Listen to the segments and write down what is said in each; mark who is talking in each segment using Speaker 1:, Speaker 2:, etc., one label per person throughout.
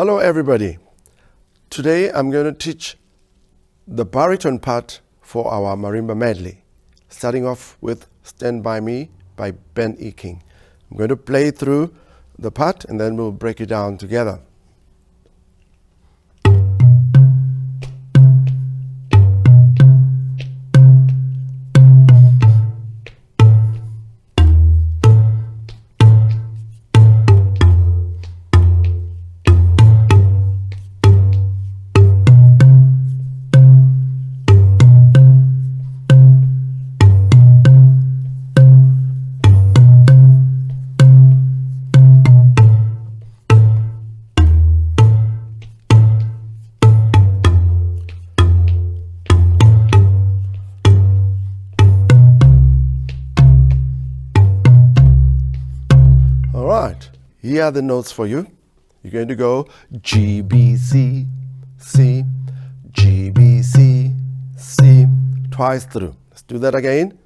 Speaker 1: Hello everybody. Today I'm going to teach the baritone part for our marimba medley, starting off with Stand By Me by Ben E. King. I'm going to play through the part and then we'll break it down together. Alright, here are the notes for you. You're going to go G, B, C, C, G, B, C, C, twice through. Let's do that again.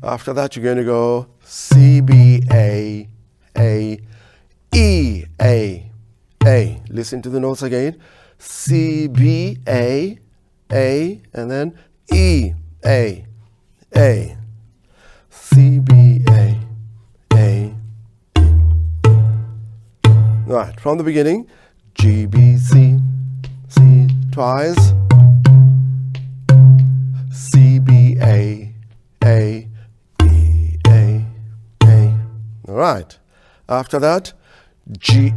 Speaker 1: After that, you're going to go C, B, A, E, A. Listen to the notes again. C, B, A, and then E, A, C, B, A, E. Right, from the beginning, G, B, C, C, twice, C, B, A, E, A. All right, after that, G.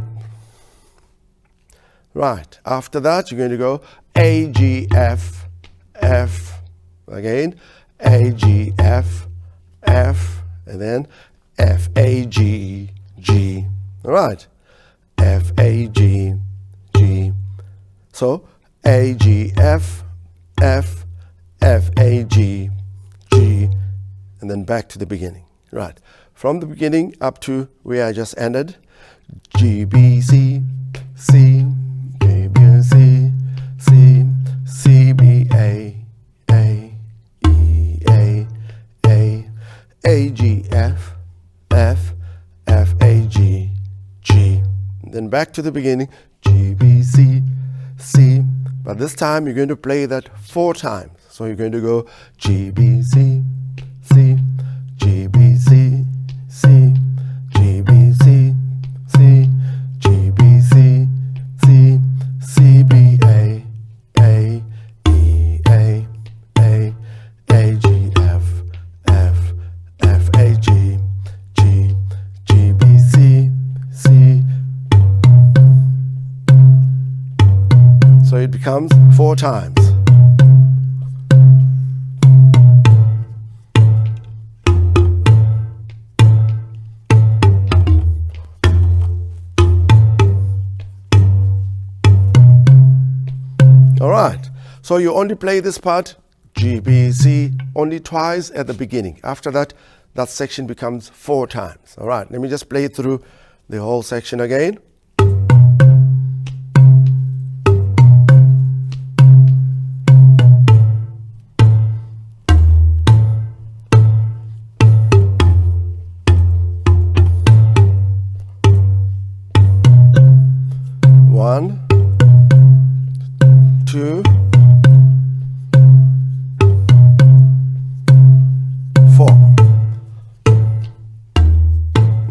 Speaker 1: Right, after that, you're going to go A, G, F, again, A, G, F, and then F, A, G, G. All right, F, A, G, G. So A, G, F, F, A, G, G, and then back to the beginning. Right, from the beginning up to where I just ended, G, B, C, C, G, B, C, C, C, B, A, A, G, F, A, G, G. Then back to the beginning, G, B, C, C. But this time you're going to play that 4 times. So you're going to go G, B, C, C, G, B, C, C, G, B, C, C, G, B, C, C, C, B, A, E, A, G, F, A, G, G, G, B, C, C. So it becomes 4 times. All right, so you only play this part, G, B, C, only twice at the beginning. After that, that section becomes 4 times. All right, let me just play through the whole section again. One, 2, 4.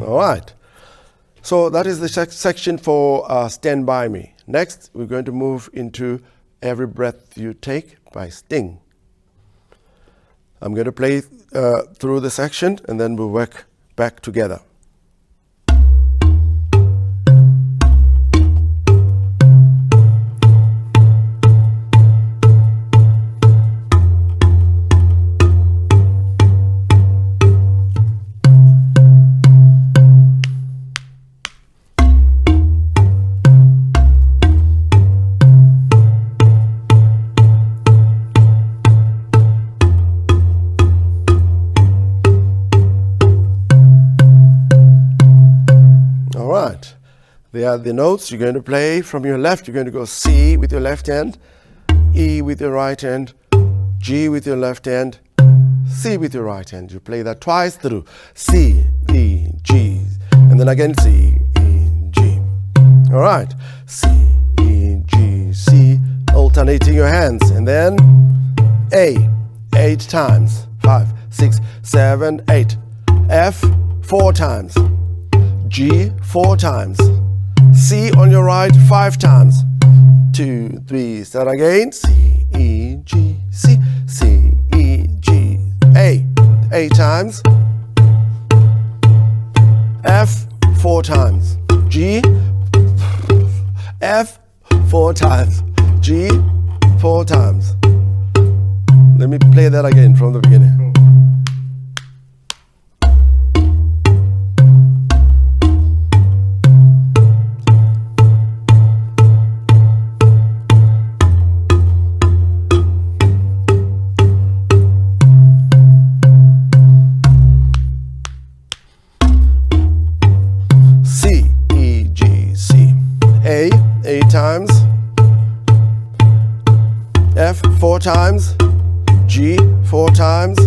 Speaker 1: All right. So that is the section for Stand By Me. Next, we're going to move into Every Breath You Take by Sting. I'm going to play through the section and then we'll work back together. There are the notes you're going to play from your left. You're going to go C with your left hand, E with your right hand, G with your left hand, C with your right hand. You play that twice through. C, E, G, and then again C, E, G. All right, C, E, G, C, alternating your hands, and then A, 8 times, 5, 6, 7, 8, F, 4 times, G, 4 times, C on your right, 5 times, 2, 3, start again, C, E, G, C, C, E, G, A, 8 times, F, 4 times, G, F, 4 times, G, 4 times. Let me play that again from the beginning. C, E, G, C. A, 8 times. F, 4 times. G, 4 times.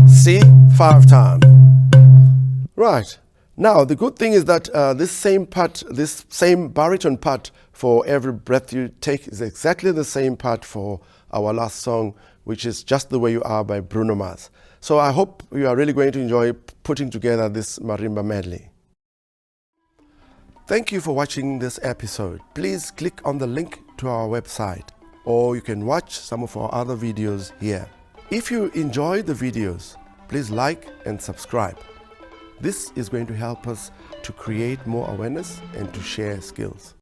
Speaker 1: C, 5 times. Right. Now, the good thing is that this same baritone part for every breath you take is exactly the same part for our last song, which is Just the Way You Are by Bruno Mars. So I hope you are really going to enjoy putting together this marimba medley. Thank you for watching this episode. Please click on the link to our website, or you can watch some of our other videos here. If you enjoyed the videos, please like and subscribe. This is going to help us to create more awareness and to share skills.